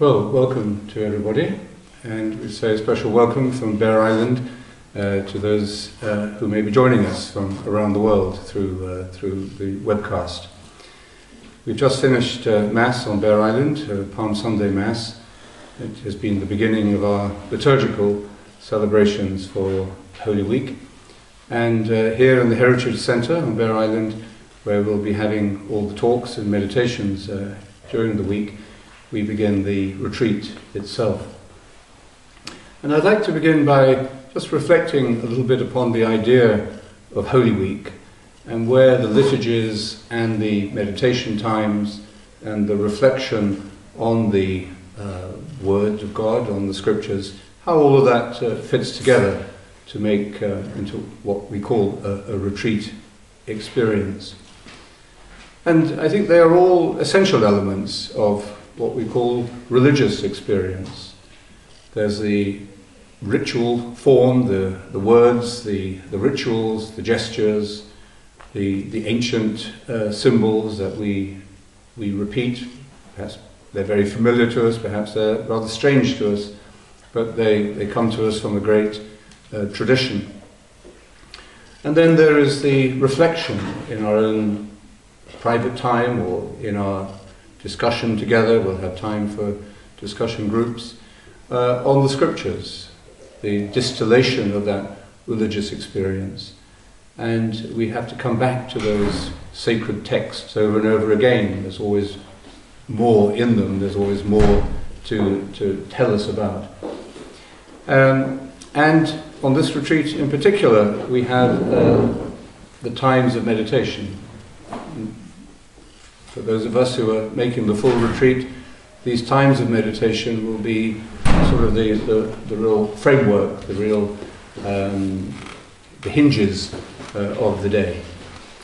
Well, welcome to everybody, and we say a special welcome from Bere Island to those who may be joining us from around the world through the webcast. We've just finished Mass on Bere Island, Palm Sunday Mass. It has been the beginning of our liturgical celebrations for Holy Week. And here in the Heritage Centre on Bere Island, where we'll be having all the talks and meditations during the week, we begin the retreat itself. And I'd like to begin by just reflecting a little bit upon the idea of Holy Week and where the liturgies and the meditation times and the reflection on the Word of God, on the Scriptures, how all of that fits together to make into what we call a retreat experience. And I think they are all essential elements of what we call religious experience. There's the ritual form, the words, the rituals, the gestures, the ancient symbols that we repeat. Perhaps they're very familiar to us, perhaps they're rather strange to us, but they come to us from a great tradition. And then there is the reflection in our own private time or in our discussion together. We'll have time for discussion groups on the Scriptures, the distillation of that religious experience. And we have to come back to those sacred texts over and over again. There's always more in them, there's always more to tell us about. And on this retreat in particular, we have the times of meditation. For those of us who are making the full retreat, these times of meditation will be sort of the real framework, the real the hinges of the day.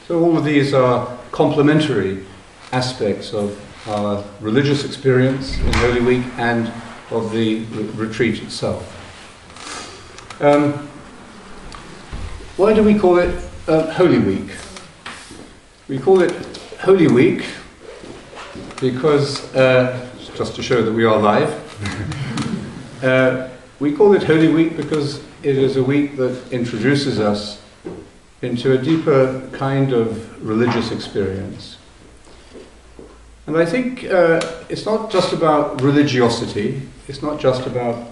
So all of these are complementary aspects of our religious experience in Holy Week and of the retreat itself. Why do we call it Holy Week? We call it Holy Week because, just to show that we are live, we call it Holy Week because it is a week that introduces us into a deeper kind of religious experience. And I think it's not just about religiosity, it's not just about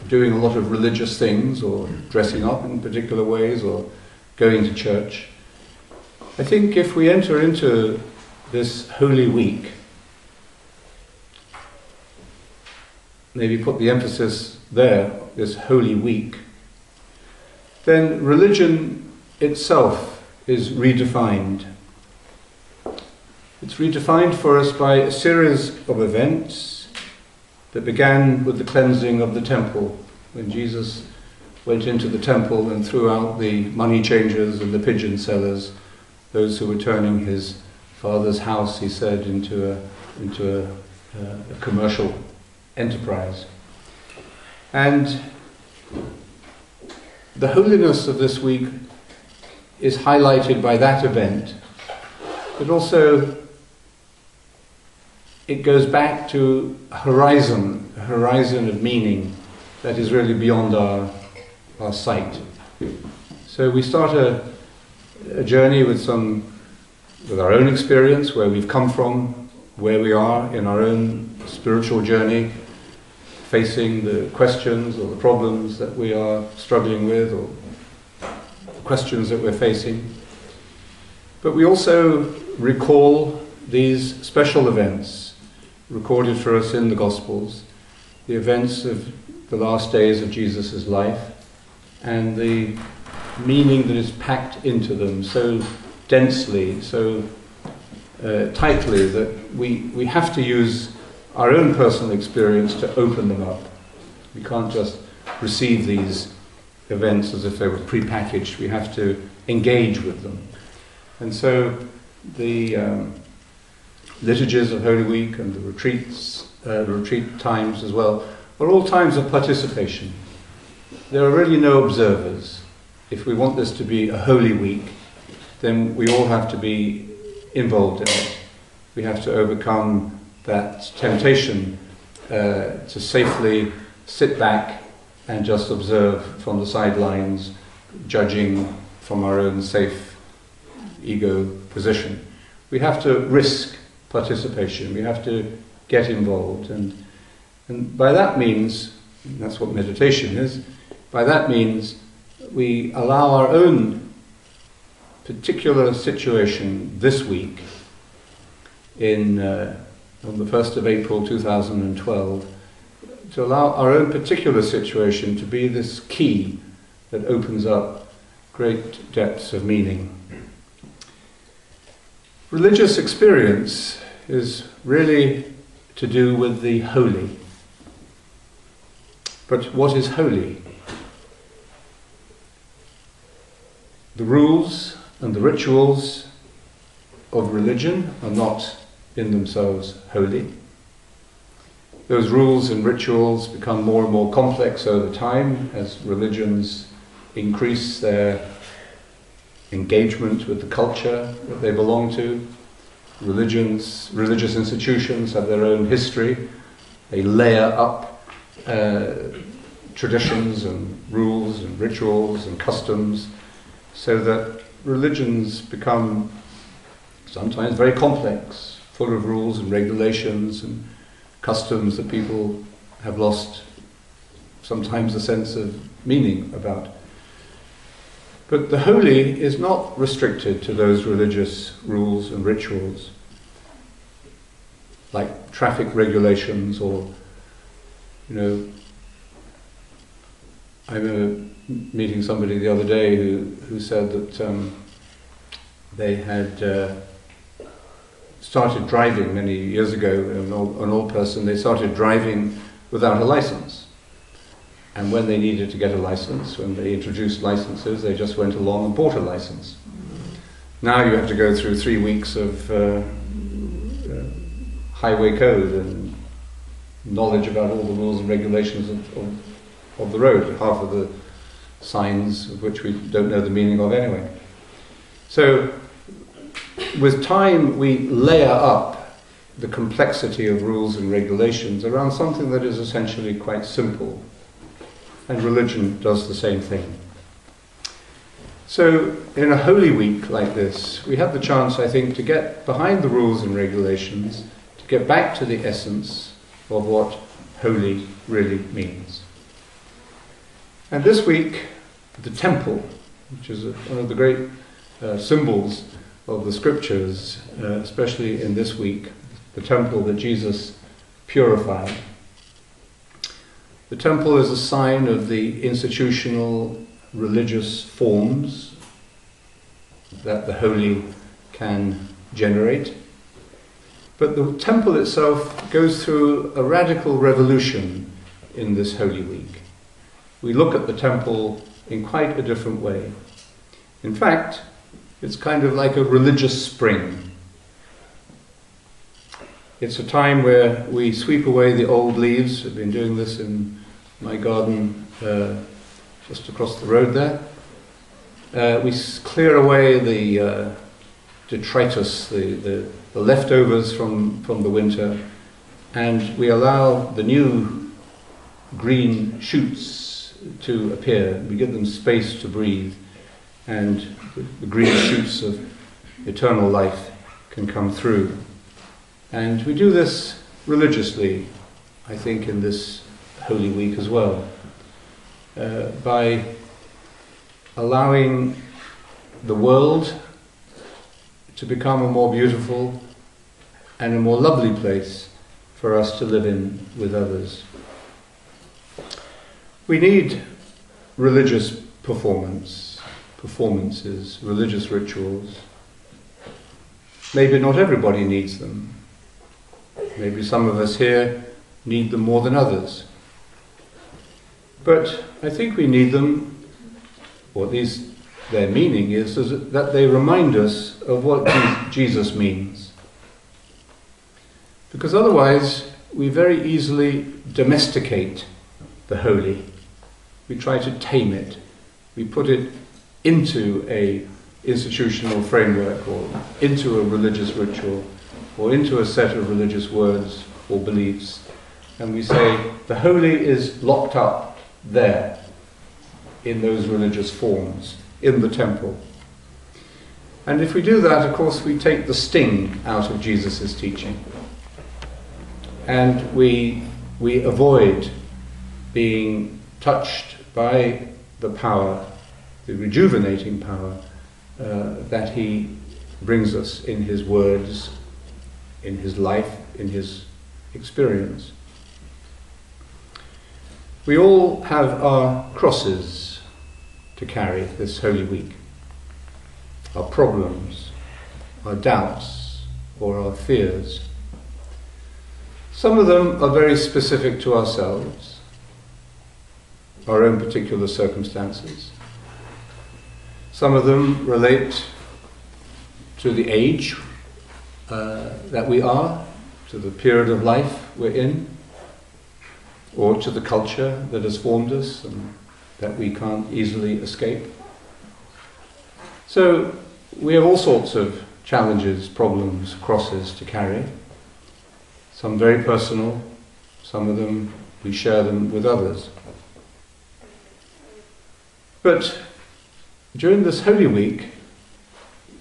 doing a lot of religious things or dressing up in particular ways or going to church. I think if we enter into this Holy Week, maybe put the emphasis there, this Holy Week, then religion itself is redefined. It's redefined for us by a series of events that began with the cleansing of the temple, when Jesus went into the temple and threw out the money changers and the pigeon sellers, those who were turning his Father's house, he said, into a commercial enterprise. And the holiness of this week is highlighted by that event, but also it goes back to a horizon of meaning that is really beyond our sight. So we start a journey with our own experience, where we've come from, where we are in our own spiritual journey, facing the questions or the problems that we are struggling with, or the questions that we're facing. But we also recall these special events recorded for us in the Gospels, the events of the last days of Jesus' life, and the meaning that is packed into them so densely, so tightly, that we have to use our own personal experience to open them up. We can't just receive these events as if they were pre-packaged. We have to engage with them. And so the liturgies of Holy Week and the retreat times as well are all times of participation. There are really no observers. If we want this to be a Holy Week, then we all have to be involved in it. We have to overcome that temptation to safely sit back and just observe from the sidelines, judging from our own safe ego position. We have to risk participation, we have to get involved, and by that means, that's what meditation is, by that means we allow our own particular situation this week on the 1st of April 2012, to allow our own particular situation to be this key that opens up great depths of meaning. Religious experience is really to do with the holy. But what is holy? The rules and the rituals of religion are not in themselves holy. Those rules and rituals become more and more complex over time as religions increase their engagement with the culture that they belong to. Religious institutions have their own history. They layer up traditions and rules and rituals and customs so that religions become sometimes very complex, full of rules and regulations and customs that people have lost sometimes a sense of meaning about. But the holy is not restricted to those religious rules and rituals, like traffic regulations or, I remember meeting somebody the other day who said that they had started driving many years ago, an old person, they started driving without a license. And when they needed to get a license, when they introduced licenses, they just went along and bought a license. Now you have to go through 3 weeks of highway code and knowledge about all the rules and regulations of the road, half of the signs of which we don't know the meaning of anyway. So with time we layer up the complexity of rules and regulations around something that is essentially quite simple. And religion does the same thing. So in a Holy Week like this, we have the chance, I think, to get behind the rules and regulations, to get back to the essence of what holy really means. And this week, the temple, which is one of the great symbols of the scriptures, especially in this week, the temple that Jesus purified. The temple is a sign of the institutional religious forms that the holy can generate. But the temple itself goes through a radical revolution in this Holy Week. We look at the temple in quite a different way. In fact, it's kind of like a religious spring. It's a time where we sweep away the old leaves. I've been doing this in my garden just across the road there. We clear away the detritus, the leftovers from the winter, and we allow the new green shoots to appear. We give them space to breathe, and the green shoots of eternal life can come through. And we do this religiously, I think, in this Holy Week as well, by allowing the world to become a more beautiful and a more lovely place for us to live in with others. We need religious performances, religious rituals. Maybe not everybody needs them. Maybe some of us here need them more than others. But I think we need them, or at least their meaning is that they remind us of what Jesus means. Because otherwise we very easily domesticate the holy. We try to tame it. We put it into an institutional framework or into a religious ritual, or into a set of religious words or beliefs, and we say the holy is locked up there in those religious forms, in the temple. And if we do that, of course, we take the sting out of Jesus' teaching. And we avoid being touched by the power, the rejuvenating power that he brings us in his words, in his life, in his experience. We all have our crosses to carry this Holy Week. Our problems, our doubts, or our fears. Some of them are very specific to ourselves, our own particular circumstances. Some of them relate to the age that we are, to the period of life we're in, or to the culture that has formed us and that we can't easily escape. So we have all sorts of challenges, problems, crosses to carry. Some very personal, some of them we share them with others. But during this Holy Week,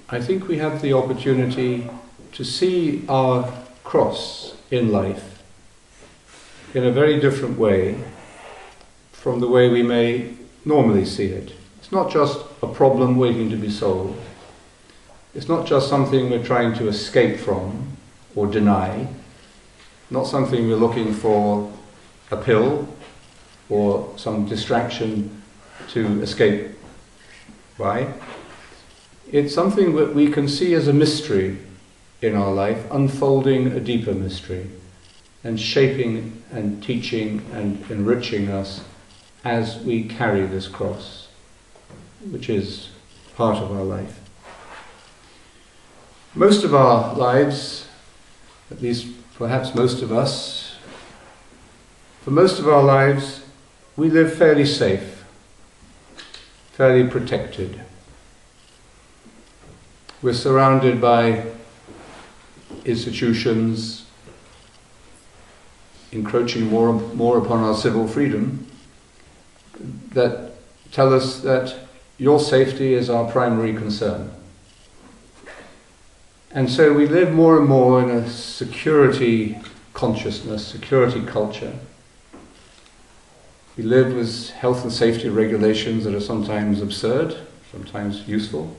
I think we have the opportunity to see our cross in life in a very different way from the way we may normally see it. It's not just a problem waiting to be solved. It's not just something we're trying to escape from or deny. Not something we're looking for a pill or some distraction to escape by. It's something that we can see as a mystery in our life, unfolding a deeper mystery and shaping and teaching and enriching us as we carry this cross, which is part of our life. Most of our lives, at least perhaps most of us, for most of our lives, we live fairly safe, fairly protected. We're surrounded by institutions encroaching more upon our civil freedom that tell us that your safety is our primary concern. And so we live more and more in a security consciousness, security culture. We live with health and safety regulations that are sometimes absurd, sometimes useful.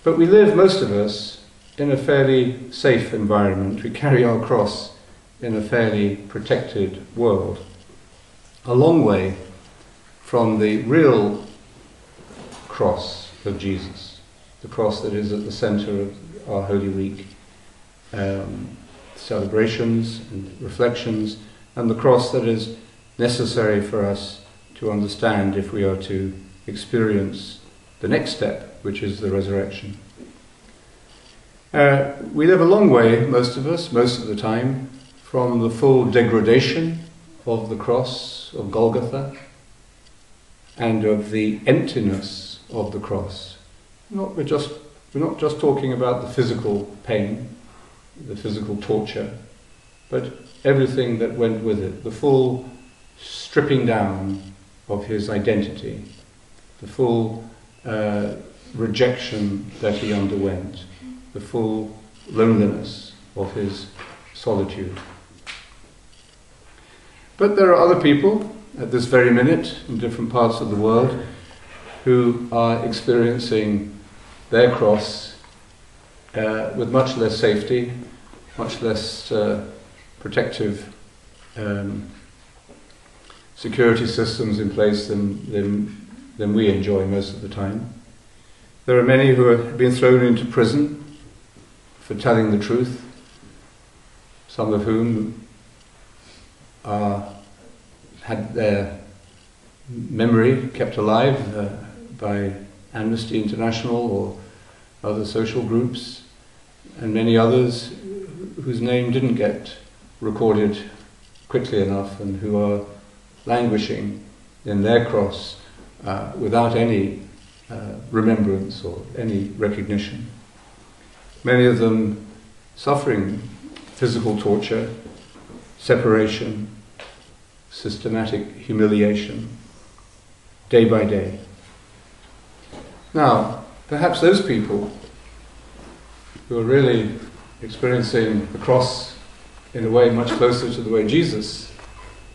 But we live, most of us, in a fairly safe environment. We carry our cross in a fairly protected world. A long way from the real cross of Jesus, the cross that is at the center of our Holy Week celebrations and reflections, and the cross that is necessary for us to understand if we are to experience the next step, which is the resurrection. We live a long way, most of us, most of the time, from the full degradation of the cross of Golgotha and of the emptiness of the cross. We're not just talking about the physical pain, the physical torture, but everything that went with it, the full stripping down of his identity, the full rejection that he underwent, the full loneliness of his solitude. But there are other people at this very minute in different parts of the world who are experiencing their cross with much less safety, much less protective security systems in place than we enjoy most of the time. There are many who have been thrown into prison for telling the truth, some of whom had their memory kept alive by Amnesty International or other social groups, and many others whose name didn't get recorded quickly enough and who are languishing in their cross without any remembrance or any recognition. Many of them suffering physical torture, separation, systematic humiliation, day by day. Now, perhaps those people who are really experiencing the cross in a way much closer to the way Jesus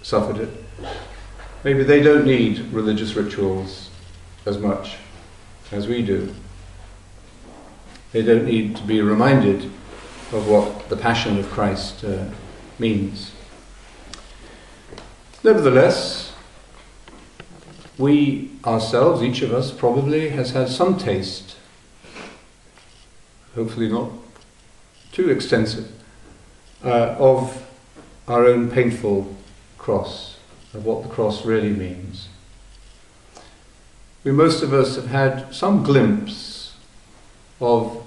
suffered it, maybe they don't need religious rituals as much as we do. They don't need to be reminded of what the Passion of Christ means. Nevertheless, we ourselves, each of us probably, has had some taste, hopefully not too extensive, of our own painful cross, of what the cross really means. Most of us have had some glimpse of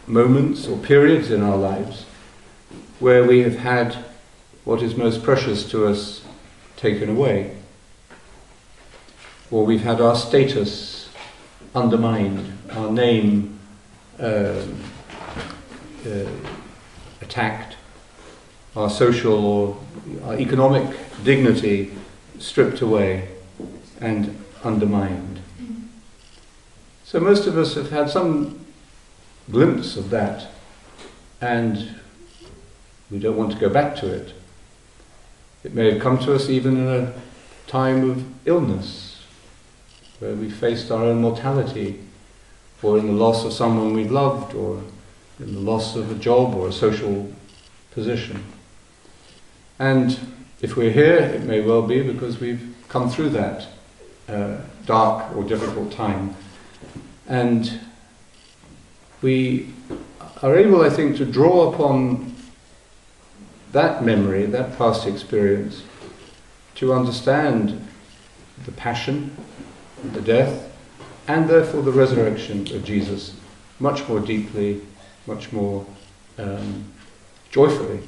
moments or periods in our lives where we have had what is most precious to us taken away, or we've had our status undermined, our name attacked, our social or our economic dignity stripped away and undermined. So most of us have had some glimpse of that, and we don't want to go back to it. It may have come to us even in a time of illness, where we faced our own mortality, or in the loss of someone we loved, or in the loss of a job or a social position. And if we're here, it may well be because we've come through that dark or difficult time. And we are able, I think, to draw upon that memory, that past experience, to understand the passion, the death, and therefore the resurrection of Jesus much more deeply, much more joyfully.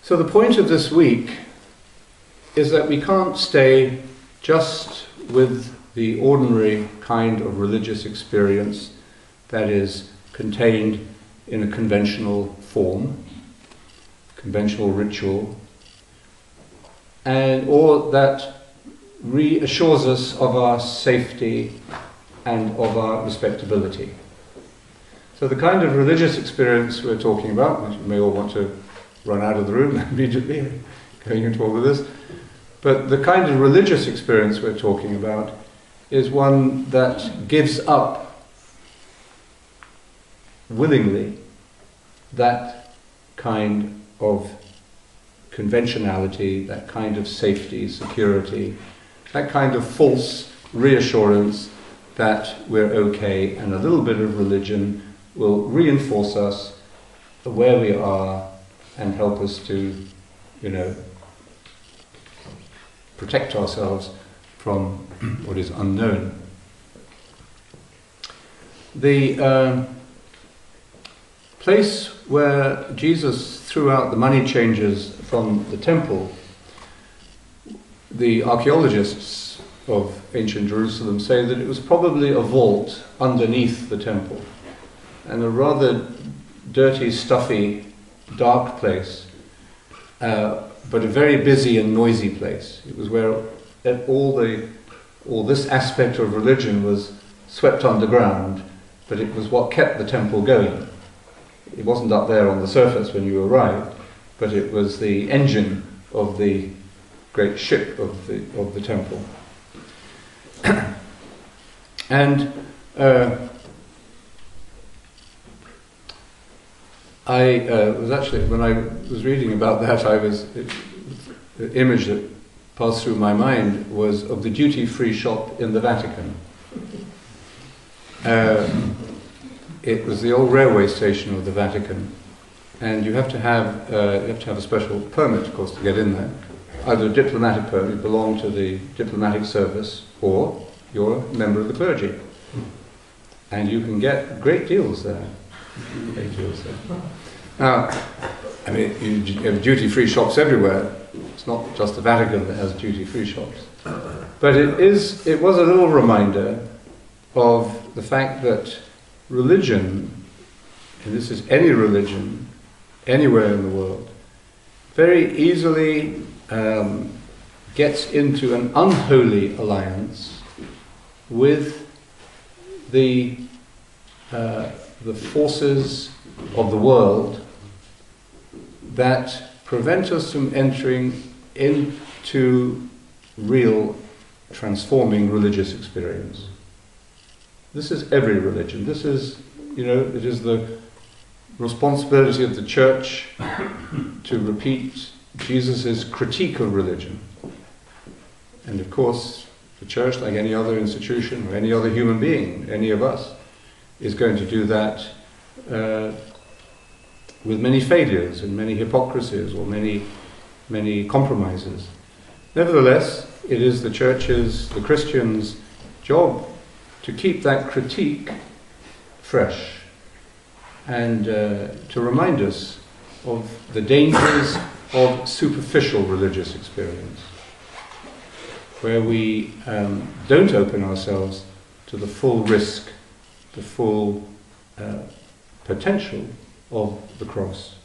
So the point of this week is that we can't stay just with the ordinary kind of religious experience that is contained in a conventional form, conventional ritual, or that reassures us of our safety and of our respectability. So the kind of religious experience we're talking about, which you may all want to run out of the room immediately, going into all of this, but the kind of religious experience we're talking about is one that gives up willingly that kind of conventionality, that kind of safety, security, that kind of false reassurance that we're okay, and a little bit of religion will reinforce us where we are and help us to, protect ourselves from what is unknown. The place where Jesus threw out the money changers from the temple, the archaeologists of ancient Jerusalem say that it was probably a vault underneath the temple, and a rather dirty, stuffy, dark place, but a very busy and noisy place. It was where all this aspect of religion was swept underground, but it was what kept the temple going. It wasn't up there on the surface when you arrived, but it was the engine of the great ship of the temple. And I was actually, when I was reading about that, the image that passed through my mind was of the duty-free shop in the Vatican. It was the old railway station of the Vatican, and you have to have a special permit, of course, to get in there. Either a diplomatic permit, you belong to the diplomatic service, or you're a member of the clergy, and you can get great deals there. Great deals there. Now, I mean, you have duty-free shops everywhere. It's not just the Vatican that has duty-free shops, but it was a little reminder of the fact that religion and this is any religion, anywhere in the world, very easily gets into an unholy alliance with the forces of the world that prevent us from entering into real transforming religious experience. This is every religion. This is, it is the responsibility of the church to repeat Jesus' critique of religion. And of course, the church, like any other institution or any other human being, any of us, is going to do that with many failures and many hypocrisies or many compromises. Nevertheless, it is the church's, the Christians' job to keep that critique fresh and to remind us of the dangers of superficial religious experience, where we don't open ourselves to the full risk, the full potential of the cross.